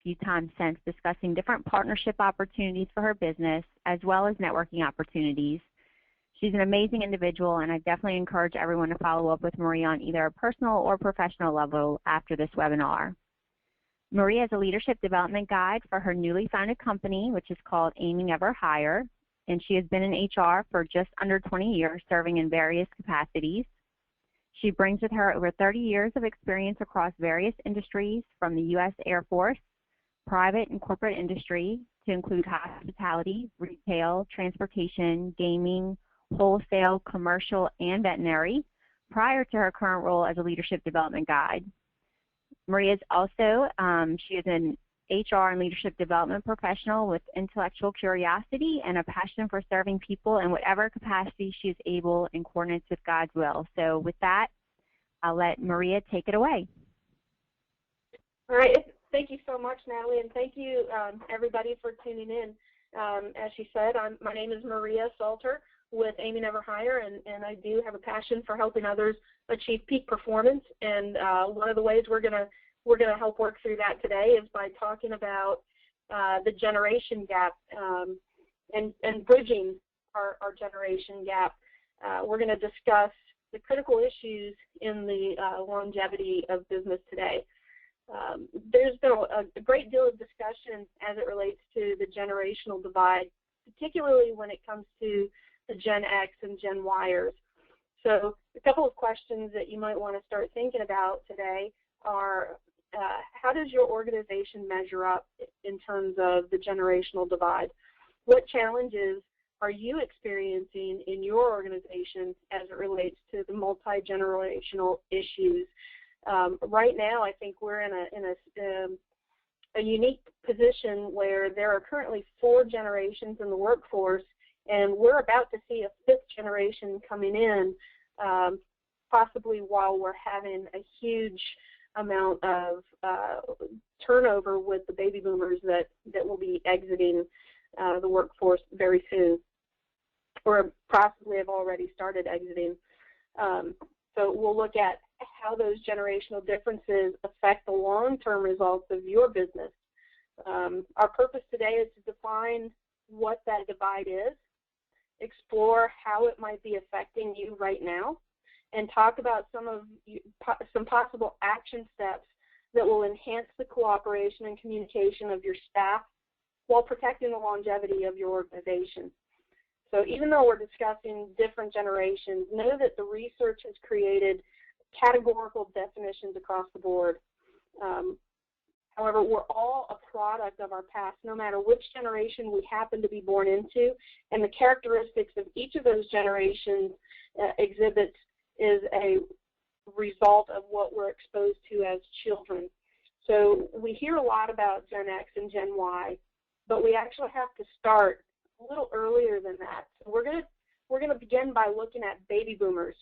few times since discussing different partnership opportunities for her business as well as networking opportunities. She's an amazing individual, and I definitely encourage everyone to follow up with Maria on either a personal or professional level after this webinar. Maria is a leadership development guide for her newly founded company, which is called Amy Never Hire, and she has been in HR for just under 20 years, serving in various capacities. She brings with her over 30 years of experience across various industries, from the U.S. Air Force, private and corporate industry, to include hospitality, retail, transportation, gaming, wholesale, commercial, and veterinary, prior to her current role as a leadership development guide. Maria is also, she is an HR and leadership development professional with intellectual curiosity and a passion for serving people in whatever capacity she is able in accordance with God's will. So with that, I'll let Maria take it away. All right. Thank you so much, Natalie, and thank you, everybody, for tuning in. As she said, my name is Maria Salter with Amy Never Hire, and I do have a passion for helping others achieve peak performance. And one of the ways we're gonna help work through that today is by talking about the generation gap and bridging our generation gap. We're going to discuss the critical issues in the longevity of business today. There's been a great deal of discussion as it relates to the generational divide, particularly when it comes to the Gen X and Gen Yers. So a couple of questions that you might want to start thinking about today are, how does your organization measure up in terms of the generational divide? What challenges are you experiencing in your organization as it relates to the multi-generational issues? Right now, I think we're in a unique position where there are currently 4 generations in the workforce, and we're about to see a 5th generation coming in, possibly while we're having a huge amount of turnover with the baby boomers that will be exiting the workforce very soon, or possibly have already started exiting. So we'll look at how those generational differences affect the long-term results of your business. Our purpose today is to define what that divide is, explore how it might be affecting you right now, and talk about some possible action steps that will enhance the cooperation and communication of your staff while protecting the longevity of your organization. So even though we're discussing different generations, know that the research has created categorical definitions across the board. However, we're all a product of our past, no matter which generation we happen to be born into, and the characteristics of each of those generations exhibits is a result of what we're exposed to as children. So we hear a lot about Gen X and Gen Y, but we actually have to start a little earlier than that. So we're gonna begin by looking at baby boomers.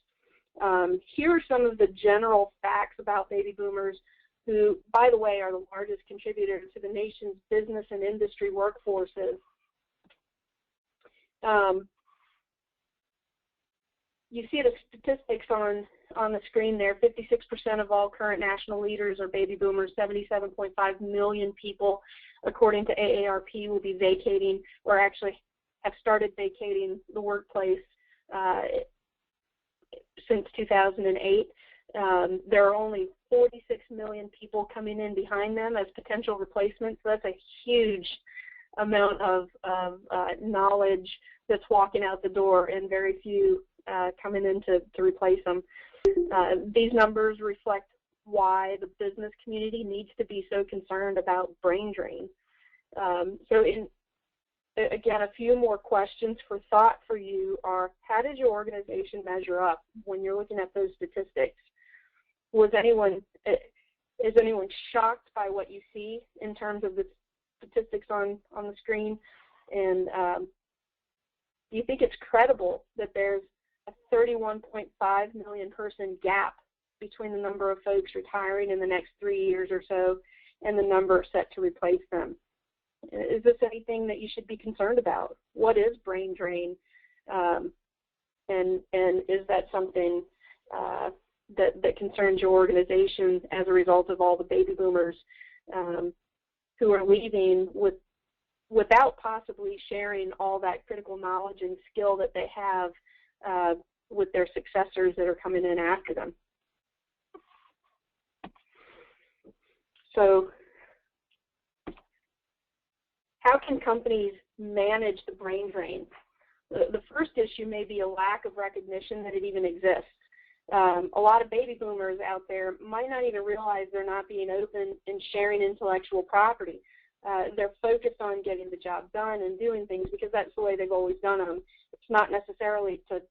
Here are some of the general facts about baby boomers, who, by the way, are the largest contributor to the nation's business and industry workforces. You see the statistics on the screen there. 56% of all current national leaders are baby boomers. 77.5 million people, according to AARP, will be vacating, or actually have started vacating the workplace since 2008. There are only 46 million people coming in behind them as potential replacements. So that's a huge amount of knowledge that's walking out the door, and very few coming in to replace them. These numbers reflect why the business community needs to be so concerned about brain drain. Again, a few more questions for thought for you are, how does your organization measure up when you're looking at those statistics? Is anyone shocked by what you see in terms of the statistics on the screen? And do you think it's credible that there's a 31.5 million person gap between the number of folks retiring in the next 3 years or so and the number set to replace them? Is this anything that you should be concerned about? What is brain drain? And is that something that concerns your organization as a result of all the baby boomers who are leaving without possibly sharing all that critical knowledge and skill that they have with their successors that are coming in after them. So how can companies manage the brain drain? The first issue may be a lack of recognition that it even exists. A lot of baby boomers out there might not even realize they're not being open and sharing intellectual property. They're focused on getting the job done and doing things because that's the way they've always done them. It's not necessarily to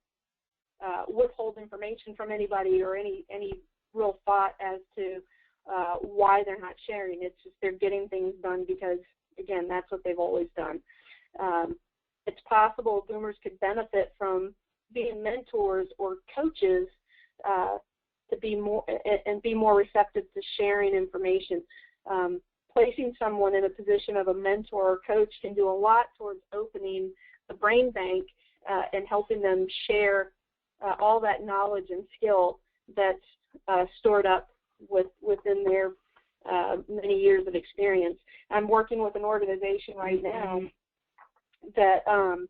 withhold information from anybody or any real thought as to why they're not sharing. It's just they're getting things done because, again, that's what they've always done. It's possible boomers could benefit from being mentors or coaches to be more receptive to sharing information. Placing someone in a position of a mentor or coach can do a lot towards opening the brain bank and helping them share all that knowledge and skill that's stored up within their many years of experience. I'm working with an organization right now that I'm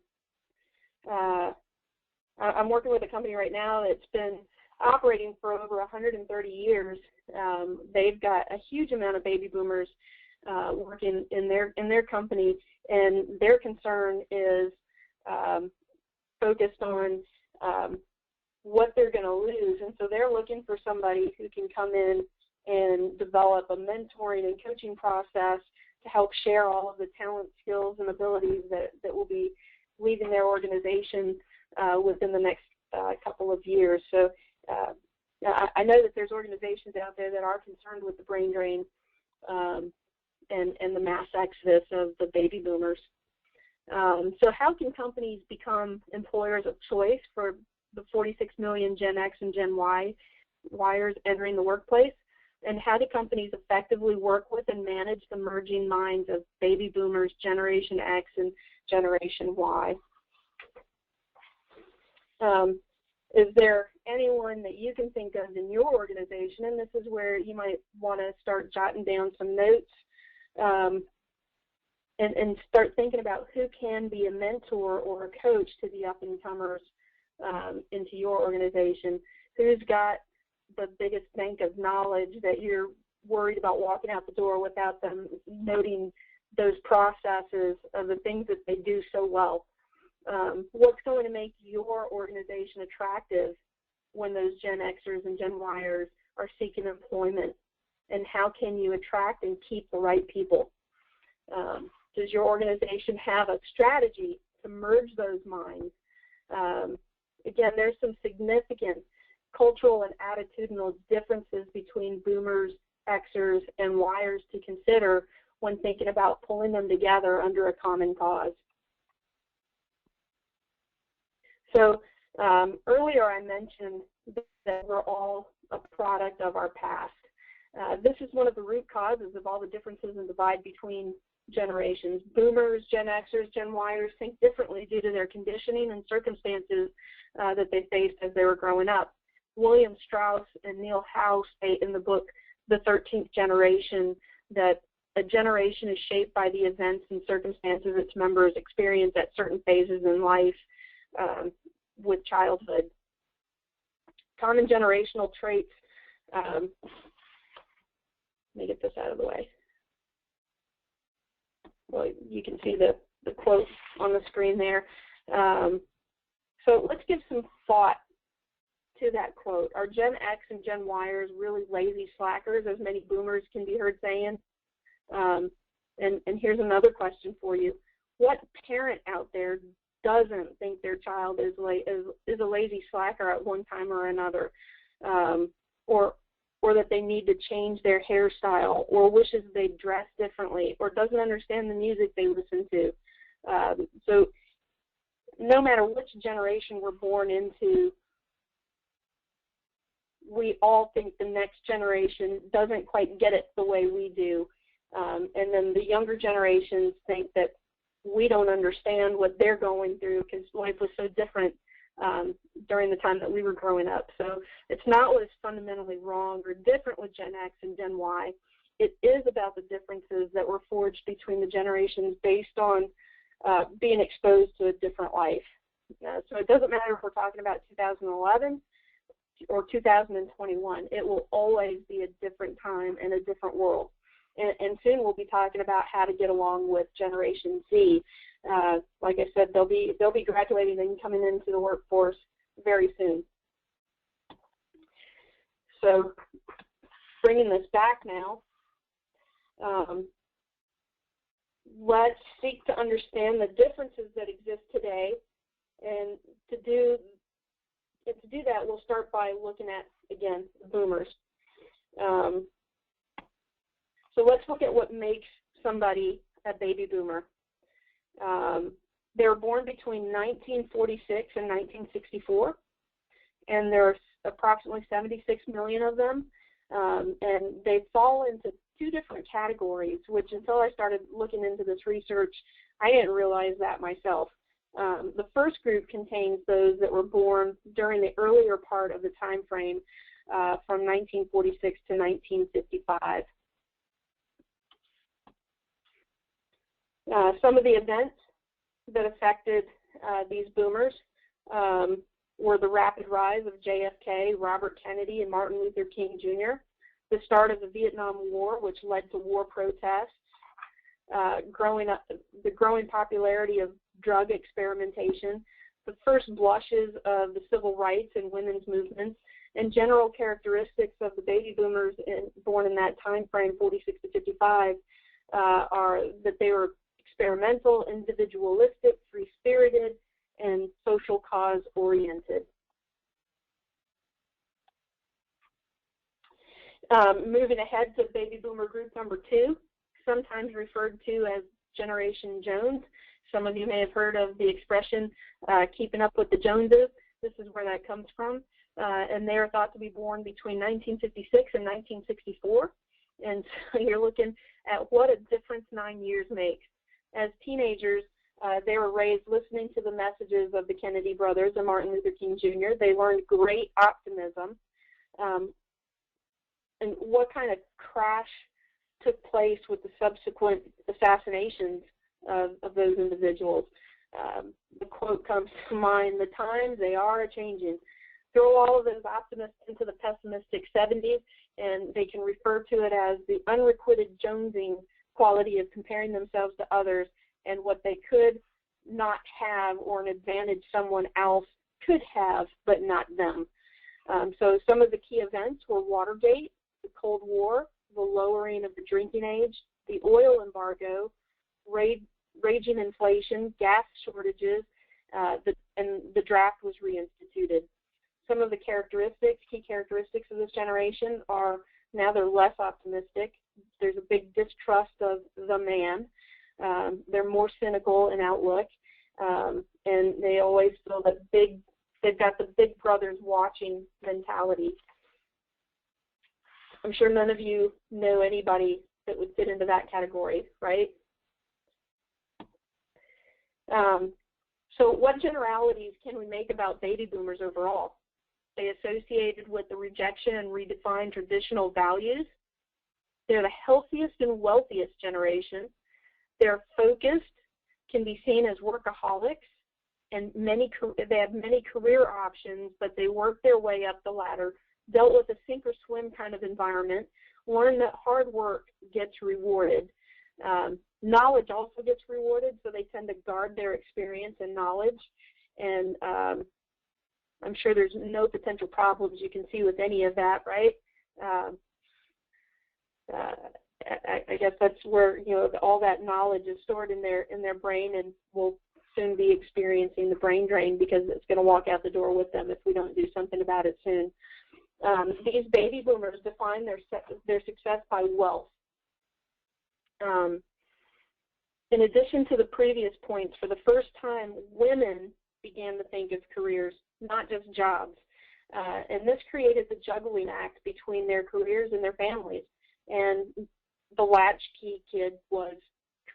working with a company right now that's been operating for over 130 years. They've got a huge amount of baby boomers working in their company, and their concern is focused on what they're going to lose, and so they're looking for somebody who can come in and develop a mentoring and coaching process to help share all of the talent, skills, and abilities that will be leaving their organization within the next couple of years. So I know that there's organizations out there that are concerned with the brain drain and the mass exodus of the baby boomers. So how can companies become employers of choice for the 46 million Gen X and Gen Yers entering the workplace? And how do companies effectively work with and manage the merging minds of baby boomers, Generation X, and Generation Y? Is there anyone that you can think of in your organization, and this is where you might want to start jotting down some notes and start thinking about who can be a mentor or a coach to the up-and-comers into your organization, who's got the biggest bank of knowledge that you're worried about walking out the door without them noting those processes of the things that they do so well. What's going to make your organization attractive when those Gen Xers and Gen Yers are seeking employment? And how can you attract and keep the right people? Does your organization have a strategy to merge those minds? Again, there's some significant cultural and attitudinal differences between boomers, Xers, and Yers to consider when thinking about pulling them together under a common cause. So earlier I mentioned that we're all a product of our past. This is one of the root causes of all the differences and divide between generations. Boomers, Gen Xers, Gen Yers think differently due to their conditioning and circumstances that they faced as they were growing up. William Strauss and Neil Howe state in the book The 13th Generation that a generation is shaped by the events and circumstances its members experience at certain phases in life with childhood. Common generational traits, let me get this out of the way. Well, you can see the quote on the screen there. So let's give some thought to that quote. Are Gen X and Gen Yers really lazy slackers, as many boomers can be heard saying? And here's another question for you. What parent out there doesn't think their child is a lazy slacker at one time or another, or that they need to change their hairstyle, or wishes they dress differently, or doesn't understand the music they listen to? So no matter which generation we're born into, we all think the next generation doesn't quite get it the way we do. And then the younger generations think that we don't understand what they're going through because life was so different during the time that we were growing up. So it's not what's fundamentally wrong or different with Gen X and Gen Y. it is about the differences that were forged between the generations based on being exposed to a different life. So it doesn't matter if we're talking about 2011 or 2021. It will always be a different time and a different world. And soon we'll be talking about how to get along with Generation Z. Like I said, they'll be graduating and coming into the workforce very soon. So bringing this back now, let's seek to understand the differences that exist today. And to do that, we'll start by looking at, again, the boomers. So let's look at what makes somebody a baby boomer. They were born between 1946 and 1964, and there are approximately 76 million of them, and they fall into two different categories, which until I started looking into this research, I didn't realize that myself. The first group contains those that were born during the earlier part of the time frame from 1946 to 1955. Some of the events that affected these boomers were the rapid rise of JFK, Robert Kennedy, and Martin Luther King Jr., the start of the Vietnam War, which led to war protests, the growing popularity of drug experimentation, the first blushes of the civil rights and women's movements, and general characteristics of the baby boomers born in that time frame, 46 to 55, are that they were experimental, individualistic, free-spirited, and social cause-oriented. Moving ahead to baby boomer group number 2, sometimes referred to as Generation Jones. Some of you may have heard of the expression, keeping up with the Joneses. This is where that comes from. And they are thought to be born between 1956 and 1964. And so you're looking at what a difference 9 years makes. As teenagers, they were raised listening to the messages of the Kennedy brothers and Martin Luther King Jr. They learned great optimism. And what kind of crash took place with the subsequent assassinations of those individuals? The quote comes to mind, "The times they are a-changing." Throw all of those optimists into the pessimistic 70s, and they can refer to it as the unrequited jonesing quality of comparing themselves to others and what they could not have or an advantage someone else could have, but not them. So some of the key events were Watergate, the Cold War, the lowering of the drinking age, the oil embargo, raging inflation, gas shortages, and the draft was reinstituted. Some of the key characteristics of this generation are now they're less optimistic. There's a big distrust of the man. They're more cynical in outlook, and they always feel that they've got the big brothers watching mentality. I'm sure none of you know anybody that would fit into that category, right? So what generalities can we make about baby boomers overall? They associated with the rejection and redefined traditional values. They're the healthiest and wealthiest generation. They're focused, can be seen as workaholics, and they have many career options, but they work their way up the ladder, dealt with a sink or swim kind of environment, learn that hard work gets rewarded. Knowledge also gets rewarded, so they tend to guard their experience and knowledge. And I'm sure there's no potential problems you can see with any of that, right? I guess that's where all that knowledge is stored in their brain, and we'll soon be experiencing the brain drain because it's going to walk out the door with them if we don't do something about it soon. These baby boomers define their success by wealth. In addition to the previous points, for the first time, women began to think of careers, not just jobs. And this created the juggling act between their careers and their families. And the latchkey kid was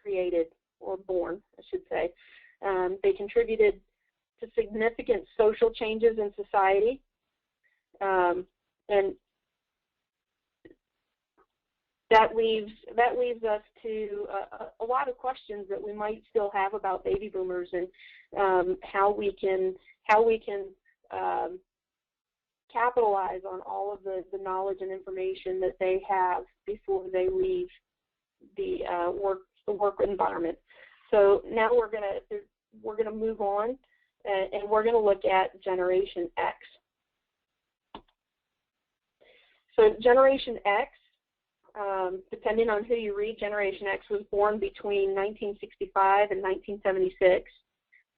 created, or born, I should say. They contributed to significant social changes in society. And that leaves us to a lot of questions that we might still have about baby boomers and how we can capitalize on all of the knowledge and information that they have before they leave the work environment. So now we're gonna move on, and we're gonna look at Generation X. So Generation X, depending on who you read, Generation X was born between 1965 and 1976,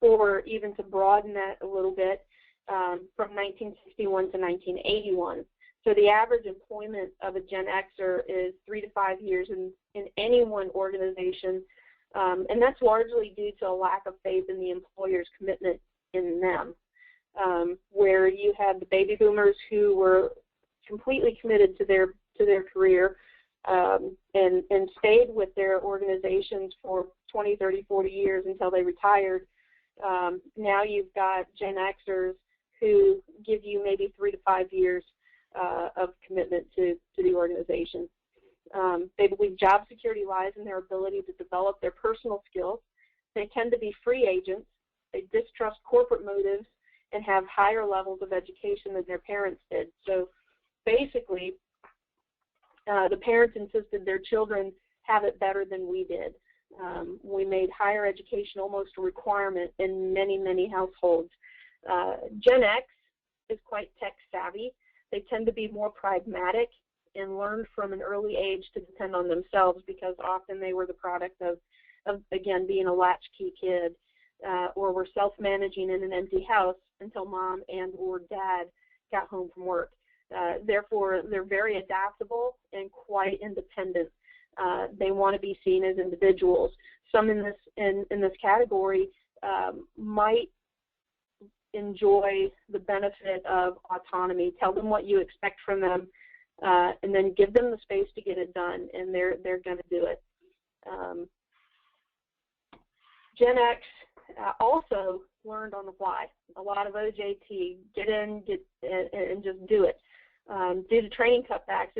or even to broaden that a little bit, from 1961 to 1981. So the average employment of a Gen Xer is 3 to 5 years in any one organization, and that's largely due to a lack of faith in the employer's commitment in them, where you had the baby boomers who were completely committed to their career and stayed with their organizations for 20, 30, 40 years until they retired. Now you've got Gen Xers who give you maybe 3 to 5 years of commitment to the organization. They believe job security lies in their ability to develop their personal skills. They tend to be free agents. They distrust corporate motives and have higher levels of education than their parents did. So basically, the parents insisted their children have it better than we did. We made higher education almost a requirement in many, many households. Gen X is quite tech savvy. They tend to be more pragmatic and learned from an early age to depend on themselves, because often they were the product of again, being a latchkey kid, or were self-managing in an empty house until mom and or dad got home from work. Therefore, they're very adaptable and quite independent. They want to be seen as individuals. Some in this category might enjoy the benefit of autonomy. Tell them what you expect from them, and then give them the space to get it done, and they're going to do it. Gen X also learned on the fly. A lot of OJT, get in, and just do it. Due to training cutbacks,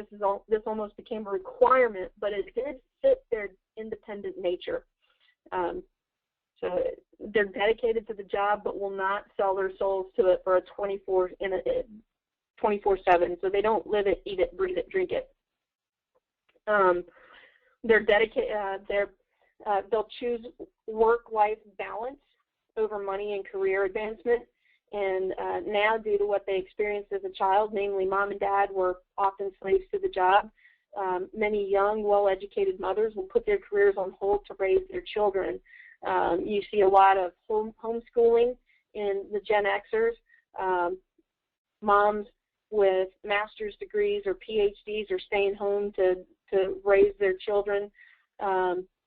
this almost became a requirement, but it did fit their independent nature. So they're dedicated to the job, but will not sell their souls to it for a 24/7. So they don't live it, eat it, breathe it, drink it. They're dedicated. They'll choose work-life balance over money and career advancement. And now, due to what they experienced as a child, namely mom and dad were often slaves to the job, many young, well-educated mothers will put their careers on hold to raise their children. You see a lot of homeschooling in the Gen Xers. Moms with master's degrees or PhDs are staying home to raise their children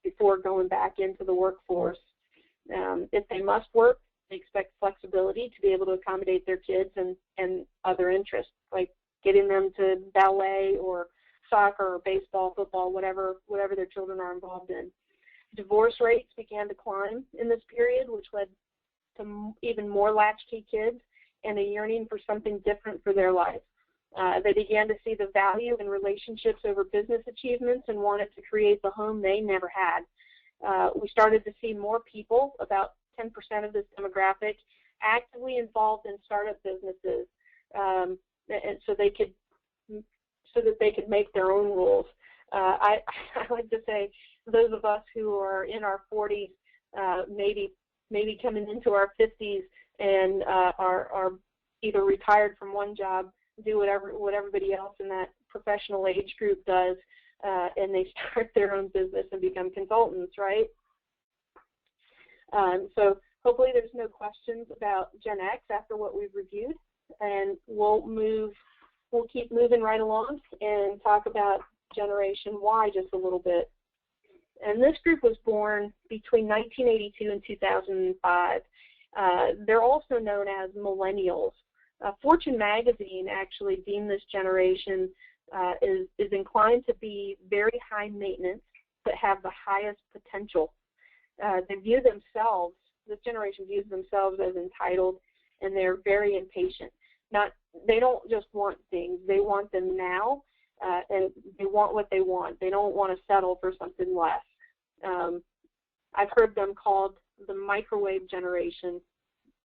before going back into the workforce. If they must work, they expect flexibility to be able to accommodate their kids and other interests, like getting them to ballet or soccer or baseball, football, whatever their children are involved in. Divorce rates began to climb in this period, which led to even more latchkey kids and a yearning for something different for their life. They began to see the value in relationships over business achievements and wanted to create the home they never had. We started to see more people, about 10% of this demographic, actively involved in startup businesses, and so that they could make their own rules. I like to say those of us who are in our 40s, maybe coming into our 50s, and are either retired from one job, do what everybody else in that professional age group does, and they start their own business and become consultants, right? So hopefully there's no questions about Gen X after what we've reviewed, and we'll keep moving right along and talk about Generation Y just a little bit. And this group was born between 1982 and 2005. They're also known as millennials. Fortune magazine actually deemed this generation is inclined to be very high maintenance but have the highest potential. They view themselves, this generation views themselves as entitled, and they're very impatient. They don't just want things, they want them now, and they want what they want. They don't want to settle for something less. I've heard them called the microwave generation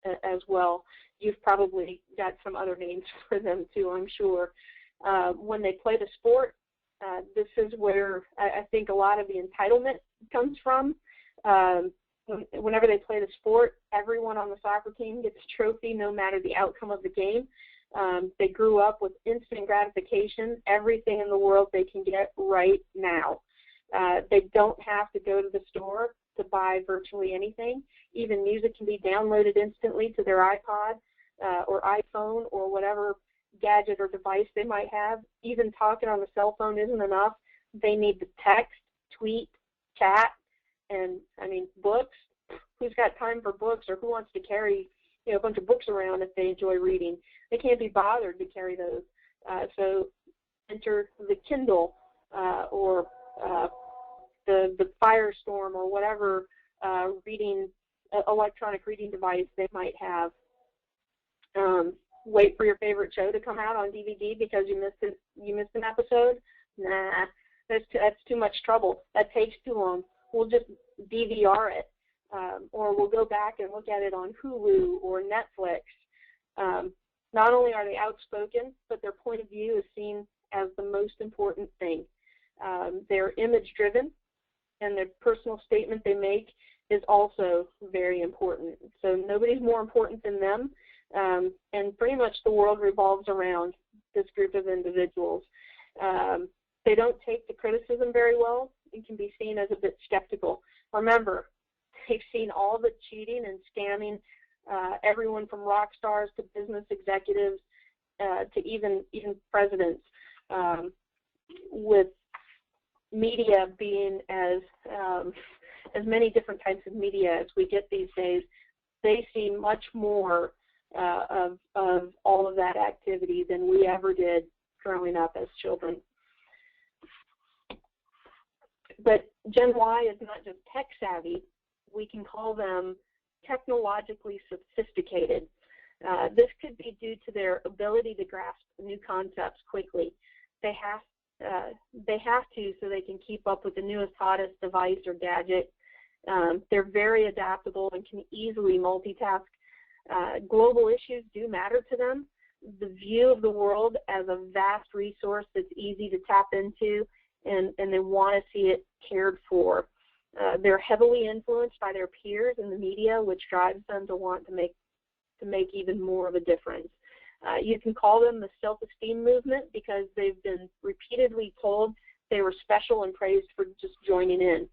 as well. You've probably got some other names for them too, I'm sure. When they play the sport, this is where I think a lot of the entitlement comes from. Whenever they play the sport, everyone on the soccer team gets a trophy no matter the outcome of the game. They grew up with instant gratification, everything in the world they can get right now. They don't have to go to the store to buy virtually anything. Even music can be downloaded instantly to their iPod or iPhone or whatever gadget or device they might have. Even talking on the cell phone isn't enough. They need to text, tweet, chat, and I mean books. Who's got time for books, or who wants to carry a bunch of books around if they enjoy reading? They can't be bothered to carry those. So enter the Kindle or the Firestorm or whatever electronic reading device they might have. Wait for your favorite show to come out on DVD because you missed an episode. Nah, that's too much trouble. That takes too long. We'll just DVR it, or we'll go back and look at it on Hulu or Netflix. Not only are they outspoken, but their point of view is seen as the most important thing. They're image-driven, and the personal statement they make is also very important. So nobody's more important than them, and pretty much the world revolves around this group of individuals. They don't take the criticism very well and can be seen as a bit skeptical. Remember, they've seen all the cheating and scamming, everyone from rock stars to business executives to even presidents, with media being as many different types of media as we get these days. They see much more of all of that activity than we ever did growing up as children. But Gen Y is not just tech savvy. We can call them technologically sophisticated. This could be due to their ability to grasp new concepts quickly. They have to so they can keep up with the newest, hottest device or gadget. They're very adaptable and can easily multitask. Global issues do matter to them. The view of the world as a vast resource that's easy to tap into, and they want to see it cared for. They're heavily influenced by their peers in the media, which drives them to want to make even more of a difference. You can call them the self-esteem movement because they've been repeatedly told they were special and praised for just joining in.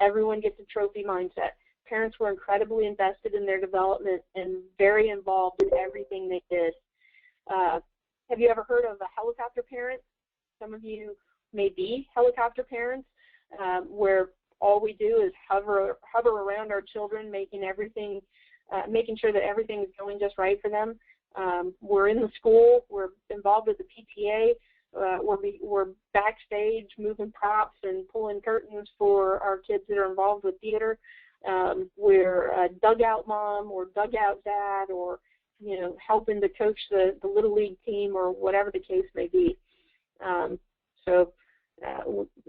Everyone gets a trophy mindset. Parents were incredibly invested in their development and very involved in everything they did. Have you ever heard of a helicopter parent? Some of you may be helicopter parents, where all we do is hover around our children, making sure that everything is going just right for them. We're in the school. We're involved with the PTA. We're backstage moving props and pulling curtains for our kids that are involved with theater. We're a dugout mom or dugout dad, or helping to coach the little league team or whatever the case may be.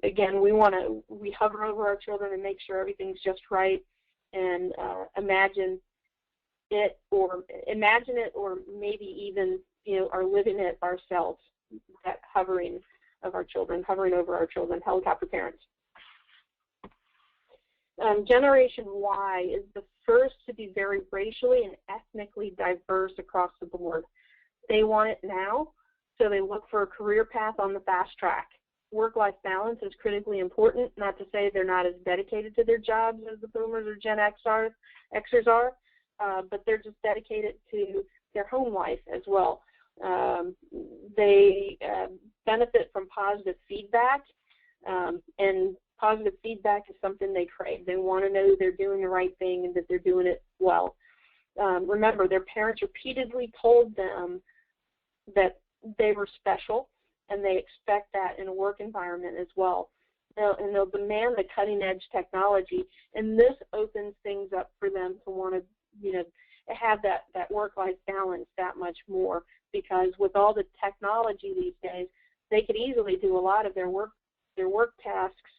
Again, we hover over our children and make sure everything's just right, and imagine it, or maybe even are living it ourselves. That hovering over our children, helicopter parents. Generation Y is the first to be very racially and ethnically diverse across the board. They want it now, so they look for a career path on the fast track. Work-life balance is critically important, not to say they're not as dedicated to their jobs as the boomers or Gen Xers are, but they're just dedicated to their home life as well. They benefit from positive feedback, and positive feedback is something they crave. They want to know they're doing the right thing and that they're doing it well. Remember, their parents repeatedly told them that they were special, and they expect that in a work environment as well. And they'll demand the cutting-edge technology, and this opens things up for them to want to, have that work-life balance that much more, because with all the technology these days, they could easily do a lot of their work tasks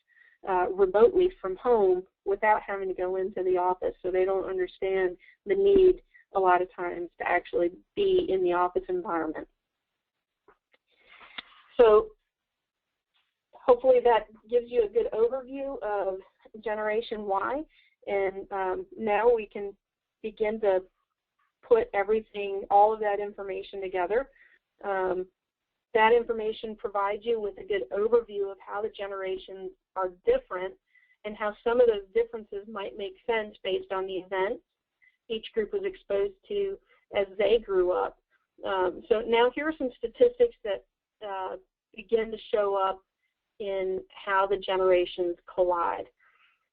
remotely from home without having to go into the office, so they don't understand the need a lot of times to actually be in the office environment. So hopefully that gives you a good overview of Generation Y, and now we can begin to put everything, all of that information together. That information provides you with a good overview of how the generations are different and how some of those differences might make sense based on the events each group was exposed to as they grew up. So now here are some statistics that begin to show up in how the generations collide.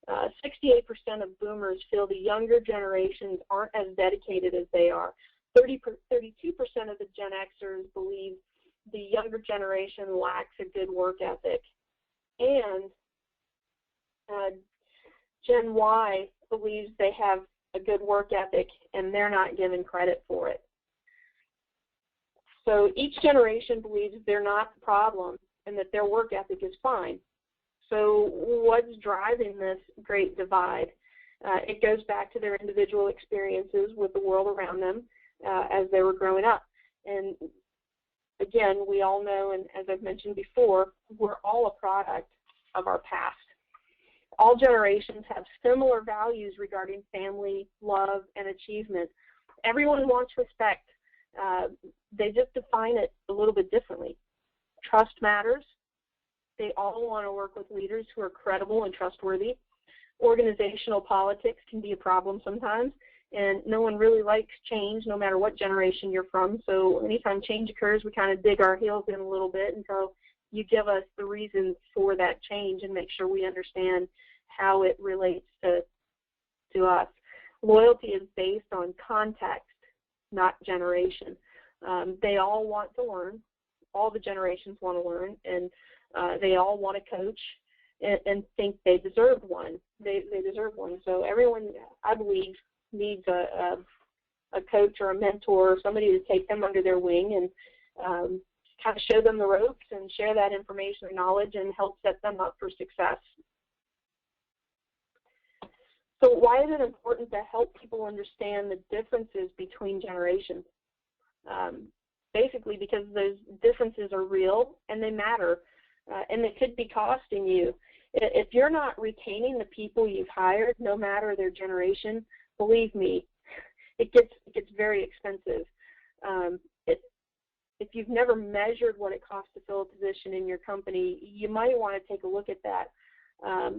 68% of boomers feel the younger generations aren't as dedicated as they are. 32% of the Gen Xers believe the younger generation lacks a good work ethic. And Gen Y believes they have a good work ethic and they're not given credit for it. So each generation believes they're not the problem and that their work ethic is fine. So what's driving this great divide? It goes back to their individual experiences with the world around them as they were growing up. And again, we all know, and as I've mentioned before, we're all a product of our past. All generations have similar values regarding family, love, and achievement. Everyone wants respect. They just define it a little bit differently. Trust matters. They all want to work with leaders who are credible and trustworthy. Organizational politics can be a problem sometimes, and no one really likes change no matter what generation you're from. So anytime change occurs, we kind of dig our heels in a little bit until you give us the reasons for that change and make sure we understand how it relates to us. Loyalty is based on context, not generation. They all want to learn. All the generations want to learn, and they all want to coach and think they deserve one. They deserve one. So everyone, I believe, needs a coach or a mentor or somebody to take them under their wing and kind of show them the ropes and share that information and knowledge and help set them up for success. So why is it important to help people understand the differences between generations? Basically because those differences are real and they matter, and they could be costing you. If you're not retaining the people you've hired, no matter their generation, believe me, it gets very expensive. If you've never measured what it costs to fill a position in your company, you might want to take a look at that.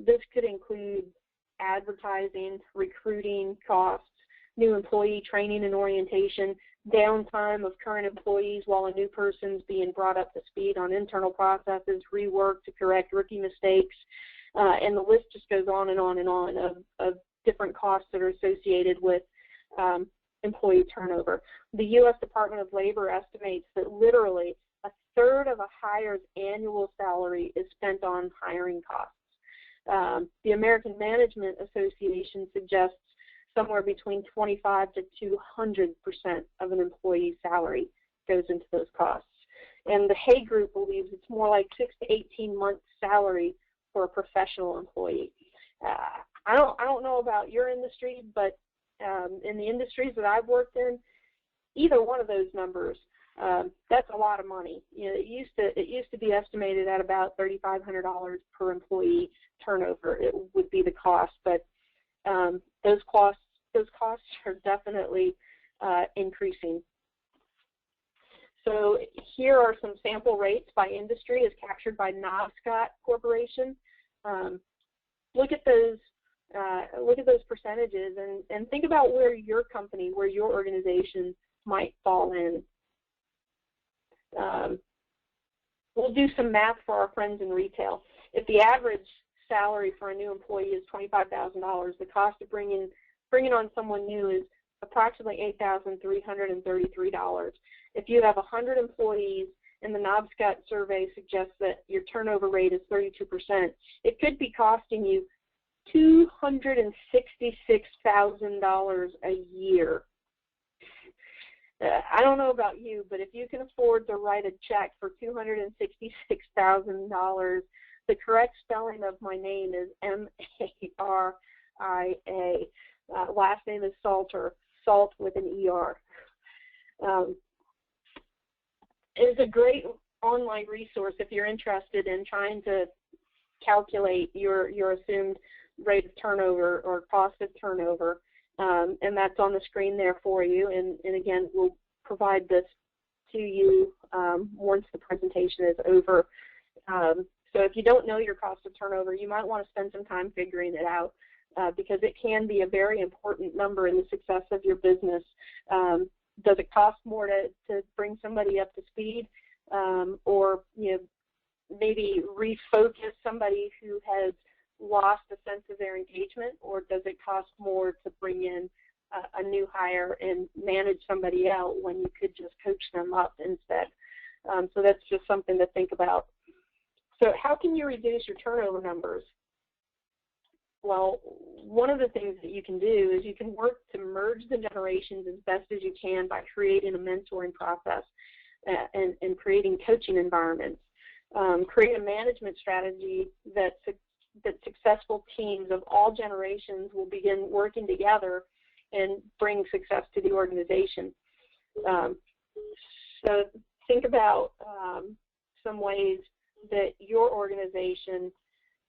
This could include advertising, recruiting costs, new employee training and orientation, downtime of current employees while a new person's being brought up to speed on internal processes, rework to correct rookie mistakes, and the list just goes on and on and on of different costs that are associated with employee turnover. The U.S. Department of Labor estimates that literally a third of a hire's annual salary is spent on hiring costs. The American Management Association suggests somewhere between 25 to 200% of an employee's salary goes into those costs. And the Hay Group believes it's more like 6 to 18 months' salary for a professional employee. I don't know about your industry, but in the industries that I've worked in, either one of those numbers, that's a lot of money. You know, it used to be estimated at about $3,500 per employee turnover. It would be the cost, but those costs are definitely increasing. So here are some sample rates by industry as captured by Knobscott Corporation. Look at those percentages and think about where your company, where your organization might fall in. We'll do some math for our friends in retail. If the average salary for a new employee is $25,000, the cost of bringing on someone new is approximately $8,333. If you have 100 employees, and the Knobscott survey suggests that your turnover rate is 32%, it could be costing you $266,000 a year. I don't know about you, but if you can afford to write a check for $266,000, the correct spelling of my name is M-A-R-I-A. Last name is Salter, salt with an E-R. It's a great online resource if you're interested in trying to calculate your assumed rate of turnover or cost of turnover. And that's on the screen there for you. And again, we'll provide this to you once the presentation is over. So if you don't know your cost of turnover, you might want to spend some time figuring it out because it can be a very important number in the success of your business. Does it cost more to bring somebody up to speed or maybe refocus somebody who has lost a sense of their engagement, or does it cost more to bring in a new hire and manage somebody out when you could just coach them up instead? So that's just something to think about. So how can you reduce your turnover numbers? Well, one of the things that you can do is you can work to merge the generations as best as you can by creating a mentoring process and creating coaching environments. Create a management strategy that successful teams of all generations will begin working together and bring success to the organization. So think about some ways that your organization,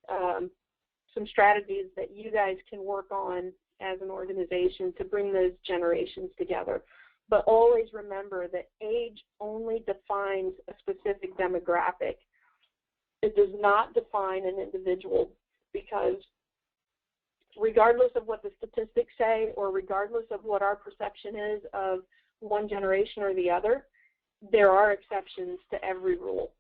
some strategies that you guys can work on as an organization to bring those generations together. But always remember that age only defines a specific demographic. It does not define an individual, because regardless of what the statistics say or regardless of what our perception is of one generation or the other, there are exceptions to every rule.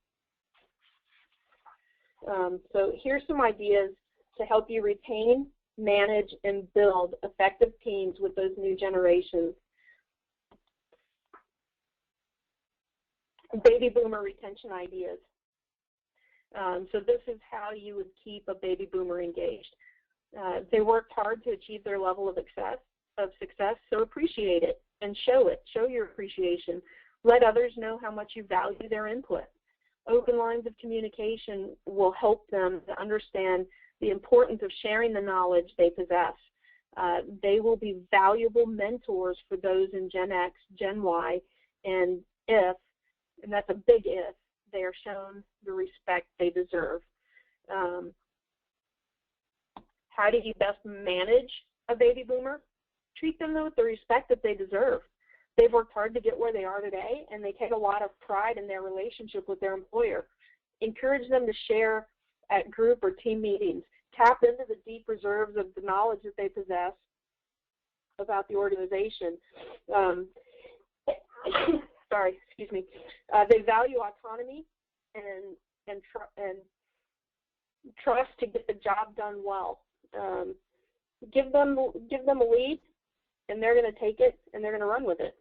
So here's some ideas to help you retain, manage, and build effective teams with those new generations. Baby boomer retention ideas. So this is how you would keep a baby boomer engaged. They worked hard to achieve their level of success, so appreciate it and show it. Show your appreciation. Let others know how much you value their input. Open lines of communication will help them to understand the importance of sharing the knowledge they possess. They will be valuable mentors for those in Gen X, Gen Y, and that's a big if, they are shown the respect they deserve. How do you best manage a baby boomer? Treat them with the respect that they deserve. They've worked hard to get where they are today, and they take a lot of pride in their relationship with their employer. Encourage them to share at group or team meetings. Tap into the deep reserves of the knowledge that they possess about the organization. Sorry, excuse me. They value autonomy and trust to get the job done well. Give them a lead, and they're going to take it and they're going to run with it.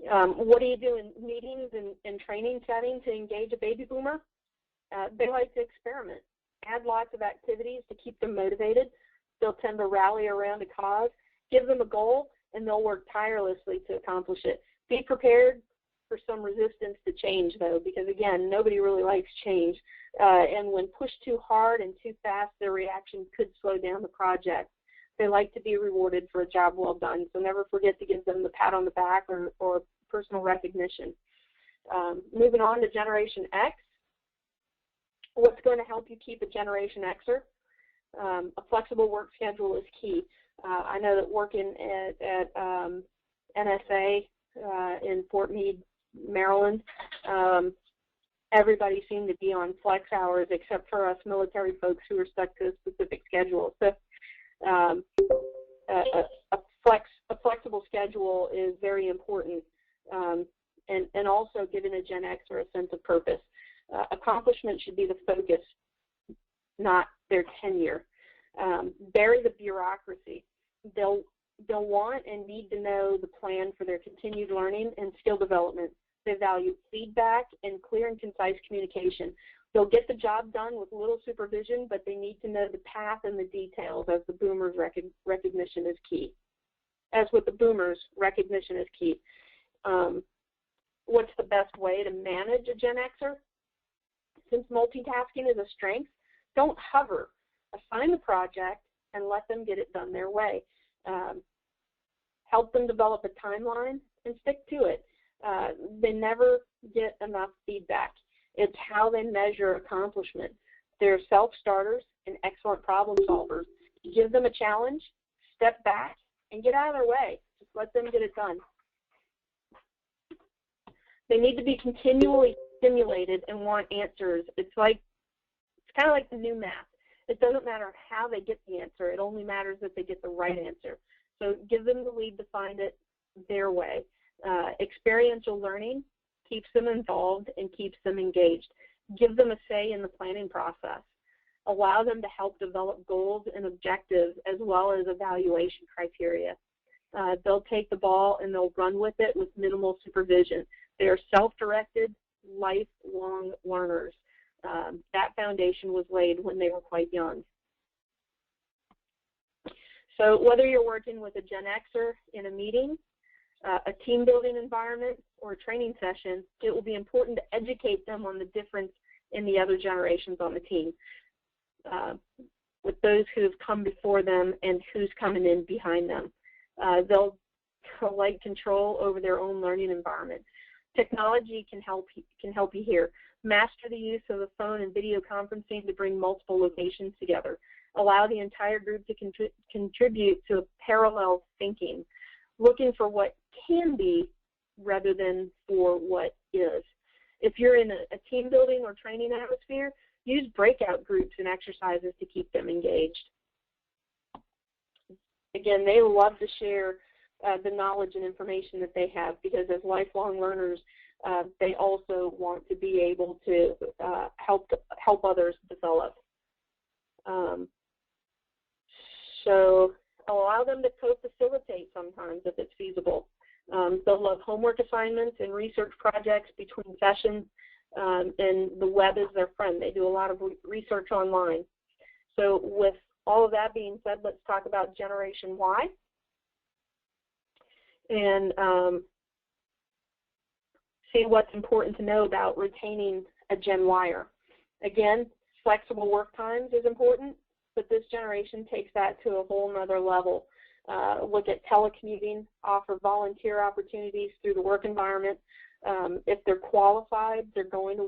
What do you do in meetings and training settings to engage a baby boomer? They like to experiment. Add lots of activities to keep them motivated. They'll tend to rally around a cause. Give them a goal, and they'll work tirelessly to accomplish it. Be prepared for some resistance to change, though, because, again, nobody really likes change. And when pushed too hard and too fast, their reaction could slow down the project. They like to be rewarded for a job well done, so never forget to give them the pat on the back or personal recognition. Moving on to Generation X. What's going to help you keep a Generation Xer? A flexible work schedule is key. I know that working at NSA in Fort Meade, Maryland, everybody seemed to be on flex hours except for us military folks who are stuck to a specific schedule. So a flexible schedule is very important, and also giving a Gen Xer a sense of purpose. Accomplishment should be the focus, not their tenure. Bury the bureaucracy. They'll want and need to know the plan for their continued learning and skill development. They value feedback and clear and concise communication. They'll get the job done with little supervision, but they need to know the path and the details, as the boomers' recognition is key. As with the boomers, recognition is key. What's the best way to manage a Gen Xer? Since multitasking is a strength, don't hover. Assign the project and let them get it done their way. Help them develop a timeline and stick to it. They never get enough feedback. It's how they measure accomplishment. They're self-starters and excellent problem solvers. Give them a challenge, step back, and get out of their way. Just let them get it done. They need to be continually stimulated and want answers. It's kind of like the new math. It doesn't matter how they get the answer. It only matters that they get the right answer. So give them the lead to find it their way. Experiential learning keeps them involved and keeps them engaged. Give them a say in the planning process. Allow them to help develop goals and objectives as well as evaluation criteria. They'll take the ball and they'll run with it with minimal supervision. They are self-directed, lifelong learners. That foundation was laid when they were quite young. So whether you're working with a Gen Xer in a meeting, a team building environment, or a training session, it will be important to educate them on the difference in the other generations on the team, with those who have come before them and who's coming in behind them. They'll like control over their own learning environment. Technology can help you here. Master the use of the phone and video conferencing to bring multiple locations together. Allow the entire group to contribute to a parallel thinking, looking for what can be rather than for what is. If you're in a team building or training atmosphere, use breakout groups and exercises to keep them engaged. Again, they love to share the knowledge and information that they have, because as lifelong learners, they also want to be able to help others develop. So allow them to co-facilitate sometimes if it's feasible. They'll love homework assignments and research projects between sessions, and the web is their friend. They do a lot of research online. So with all of that being said, let's talk about Generation Y. And see what's important to know about retaining a Gen Yer. Again, flexible work times is important, but this generation takes that to a whole nother level. Look at telecommuting, offer volunteer opportunities through the work environment. If they're qualified, they're going to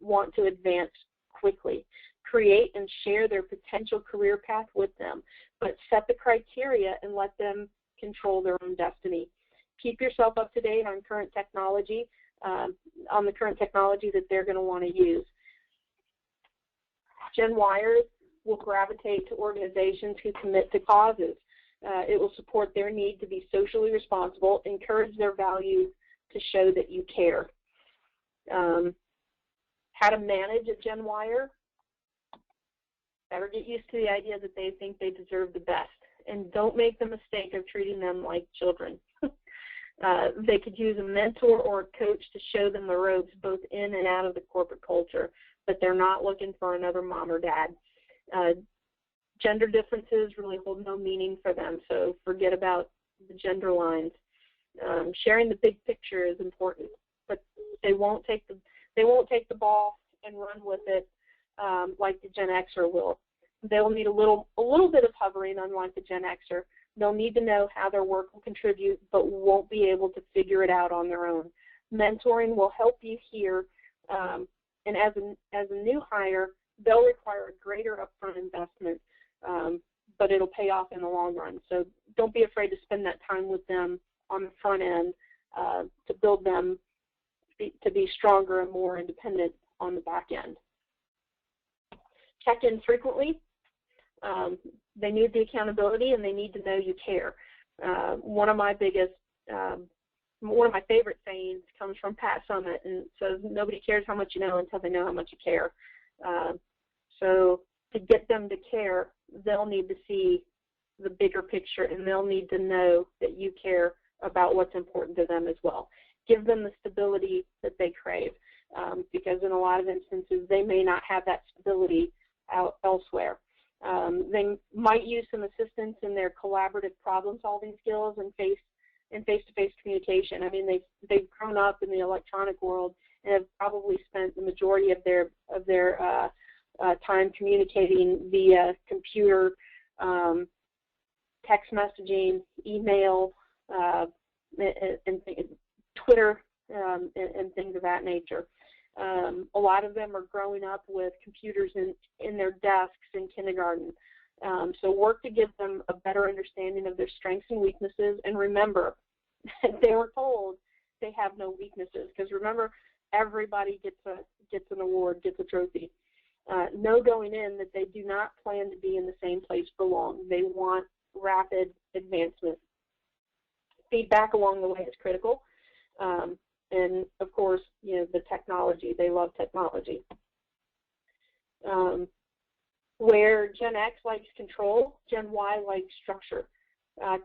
want to advance quickly. Create and share their potential career path with them, but set the criteria and let them control their own destiny. Keep yourself up to date on current technology, on the current technology that they're going to want to use. Gen Yers will gravitate to organizations who commit to causes. It will support their need to be socially responsible, encourage their values to show that you care. How to manage a Gen Yer? Better get used to the idea that they think they deserve the best, and don't make the mistake of treating them like children. They could use a mentor or a coach to show them the ropes both in and out of the corporate culture, but they're not looking for another mom or dad. Gender differences really hold no meaning for them, so forget about the gender lines. Sharing the big picture is important, but they won't take the ball and run with it like the Gen Xer will. They'll need a little bit of hovering, unlike the Gen Xer. They'll need to know how their work will contribute, but won't be able to figure it out on their own. Mentoring will help you here, and as a new hire, they'll require a greater upfront investment, but it'll pay off in the long run. So don't be afraid to spend that time with them on the front end to build them to be stronger and more independent on the back end. Check in frequently. They need the accountability, and they need to know you care. One of my favorite sayings comes from Pat Summitt, and says, "Nobody cares how much you know until they know how much you care." So to get them to care, they'll need to see the bigger picture, and they'll need to know that you care about what's important to them as well. Give them the stability that they crave. because in a lot of instances they may not have that stability out elsewhere. They might use some assistance in their collaborative problem-solving skills and face-to-face communication. I mean, they've grown up in the electronic world and have probably spent the majority of their time communicating via computer, text messaging, email, and Twitter, and things of that nature. A lot of them are growing up with computers in their desks in kindergarten. So work to give them a better understanding of their strengths and weaknesses. And remember, they were told they have no weaknesses, because remember, everybody gets an award, gets a trophy. Know going in that they do not plan to be in the same place for long. They want rapid advancement. Feedback along the way is critical. And of course, you know, the technology, they love technology. Where Gen X likes control, Gen Y likes structure.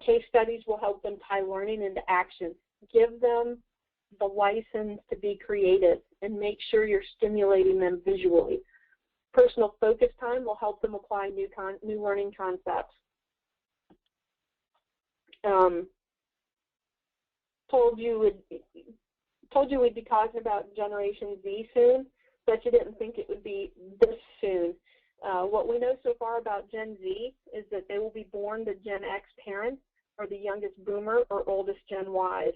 Case studies will help them tie learning into action. Give them the license to be creative and make sure you're stimulating them visually. Personal focus time will help them apply new learning concepts. Told you we'd be talking about Generation Z soon, but you didn't think it would be this soon. What we know so far about Gen Z is that they will be born to Gen X parents, or the youngest boomer, or oldest Gen Ys.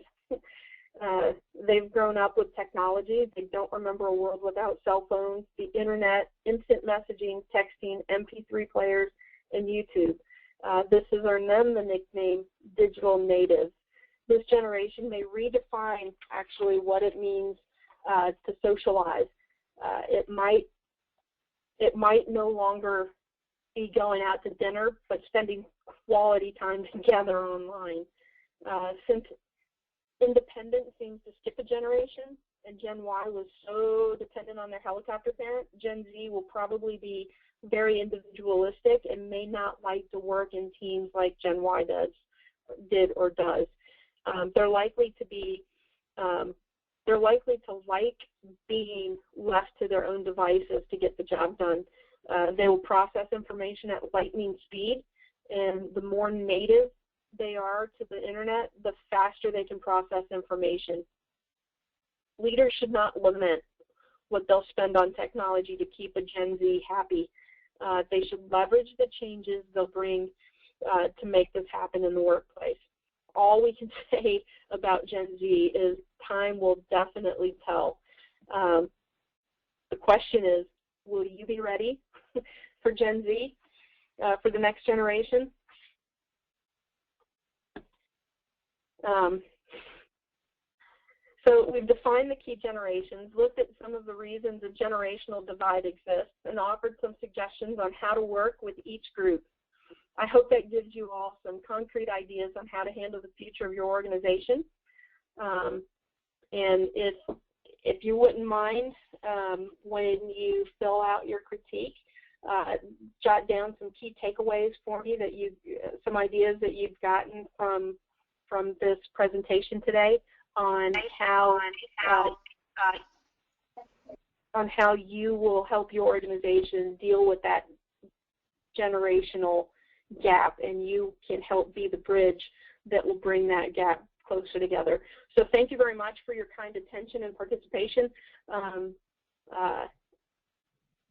They've grown up with technology. They don't remember a world without cell phones, the internet, instant messaging, texting, MP3 players, and YouTube. This has earned them the nickname digital natives. This generation may redefine actually what it means to socialize. It might no longer be going out to dinner, but spending quality time together online. Since independence seems to skip a generation, and Gen Y was so dependent on their helicopter parent, Gen Z will probably be very individualistic and may not like to work in teams like Gen Y did or does. They're likely to like being left to their own devices to get the job done. They will process information at lightning speed, and the more native they are to the internet, the faster they can process information. Leaders should not lament what they'll spend on technology to keep a Gen Z happy. They should leverage the changes they'll bring to make this happen in the workplace. All we can say about Gen Z is time will definitely tell. The question is, will you be ready for Gen Z, for the next generation? So we've defined the key generations, looked at some of the reasons a generational divide exists, and offered some suggestions on how to work with each group. I hope that gives you all some concrete ideas on how to handle the future of your organization. And if you wouldn't mind, when you fill out your critique, jot down some key takeaways for me that some ideas that you've gotten from this presentation today on how you will help your organization deal with that generational gap, and you can help be the bridge that will bring that gap closer together. So thank you very much for your kind attention and participation.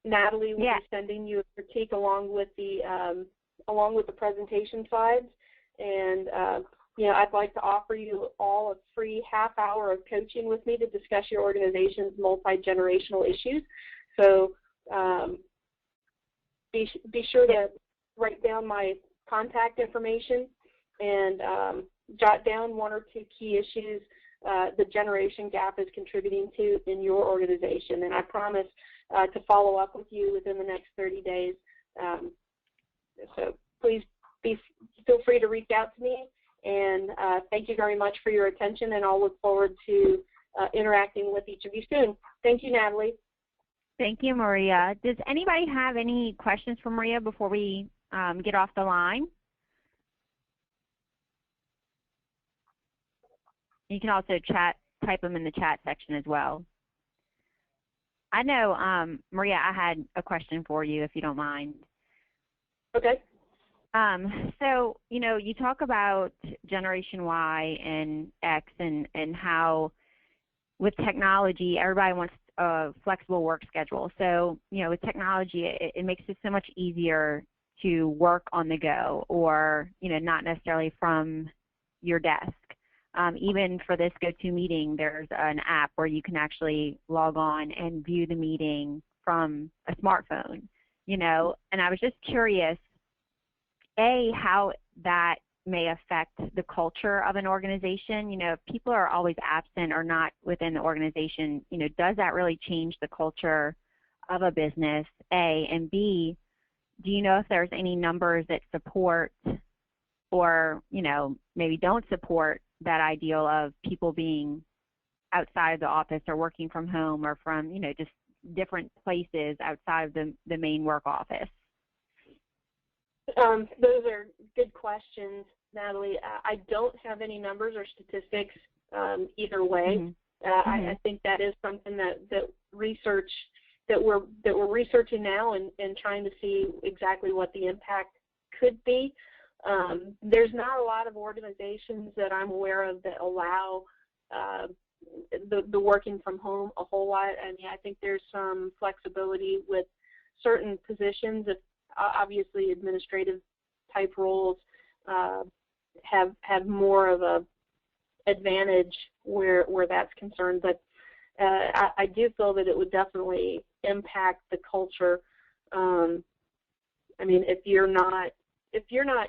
Natalie will be sending you a critique along with the presentation slides, and you know, I'd like to offer you all a free half hour of coaching with me to discuss your organization's multi-generational issues. So be sure to write down my contact information and jot down one or two key issues the generation gap is contributing to in your organization. And I promise to follow up with you within the next 30 days. So please feel free to reach out to me. And thank you very much for your attention, and I'll look forward to interacting with each of you soon. Thank you, Natalie. Thank you, Maria. Does anybody have any questions for Maria before we get off the line? You can also type them in the chat section as well. I know, Maria, I had a question for you, if you don't mind. Okay. So, you talk about Generation Y and X and how with technology, everybody wants a flexible work schedule. So, with technology, it makes it so much easier to work on the go or, not necessarily from your desk. Even for this GoToMeeting, there's an app where you can actually log on and view the meeting from a smartphone, and I was just curious, how that may affect the culture of an organization. If people are always absent or not within the organization, does that really change the culture of a business, A? And B, do you know if there's any numbers that support or, maybe don't support that ideal of people being outside of the office or working from home or from, just different places outside of the main work office? Those are good questions, Natalie. I don't have any numbers or statistics either way. Mm-hmm. I think that is something that research that we're researching now and trying to see exactly what the impact could be. There's not a lot of organizations that I'm aware of that allow the working from home a whole lot. I mean, I think there's some flexibility with certain positions. If obviously administrative type roles have more of a advantage where that's concerned, but I do feel that it would definitely impact the culture. I mean, if you're not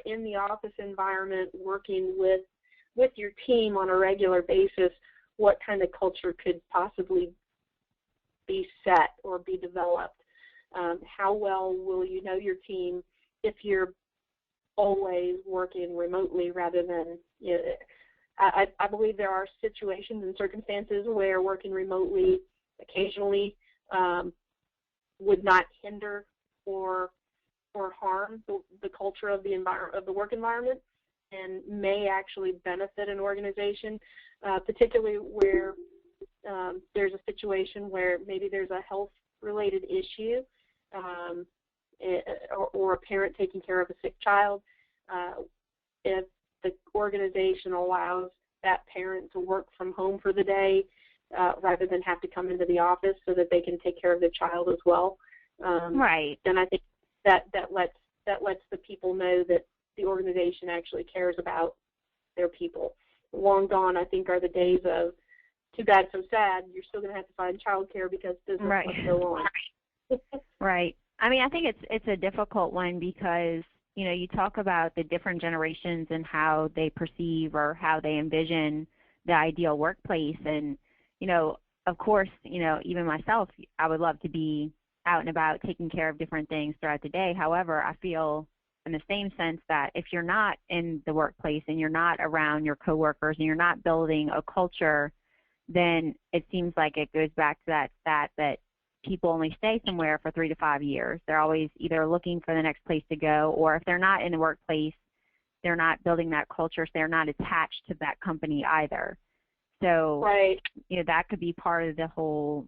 in the office environment working with your team on a regular basis, what kind of culture could possibly be set or be developed? How well will you know your team if you're always working remotely rather than, I believe there are situations and circumstances where working remotely occasionally would not hinder or harm the culture of the work environment, and may actually benefit an organization, particularly where there's a situation where maybe there's a health-related issue, or a parent taking care of a sick child. If the organization allows that parent to work from home for the day rather than have to come into the office so that they can take care of their child as well, right, then I think that lets the people know that the organization actually cares about their people. Long gone, I think, are the days of too bad, so sad. You're still going to have to find childcare because business must go on. Right. I mean, I think it's a difficult one because, you talk about the different generations and how they perceive or how they envision the ideal workplace. And, of course, even myself, I would love to be out and about taking care of different things throughout the day. However, I feel in the same sense that if you're not in the workplace and you're not around your coworkers and you're not building a culture, then it seems like it goes back to that stat that people only stay somewhere for 3 to 5 years. They're always either looking for the next place to go, or if they're not in the workplace, they're not building that culture, so they're not attached to that company either. So, right. That could be part of the whole,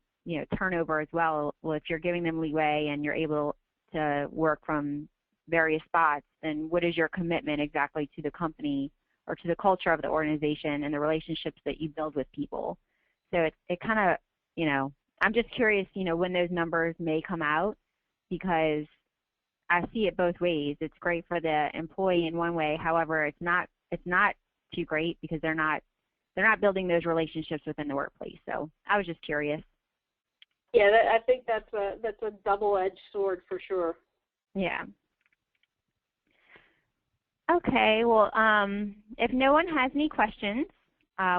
turnover as well. Well, if you're giving them leeway and you're able to work from various spots, then what is your commitment exactly to the company or to the culture of the organization and the relationships that you build with people? So it kind of, I'm just curious, when those numbers may come out, because I see it both ways. It's great for the employee in one way. However, it's not too great because they're not building those relationships within the workplace. So I was just curious. Yeah, I think that's a double-edged sword for sure. Yeah. Okay. Well, if no one has any questions,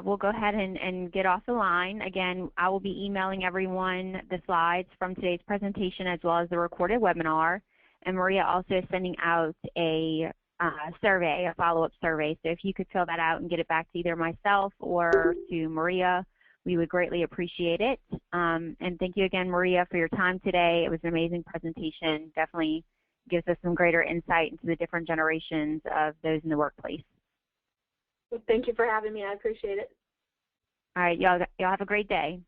we'll go ahead and get off the line. Again, I will be emailing everyone the slides from today's presentation as well as the recorded webinar. And Maria also is sending out a survey, a follow-up survey. So if you could fill that out and get it back to either myself or to Maria, we would greatly appreciate it. And thank you again, Maria, for your time today. It was an amazing presentation. Definitely gives us some greater insight into the different generations of those in the workplace. Well, thank you for having me. I appreciate it. All right, y'all have a great day.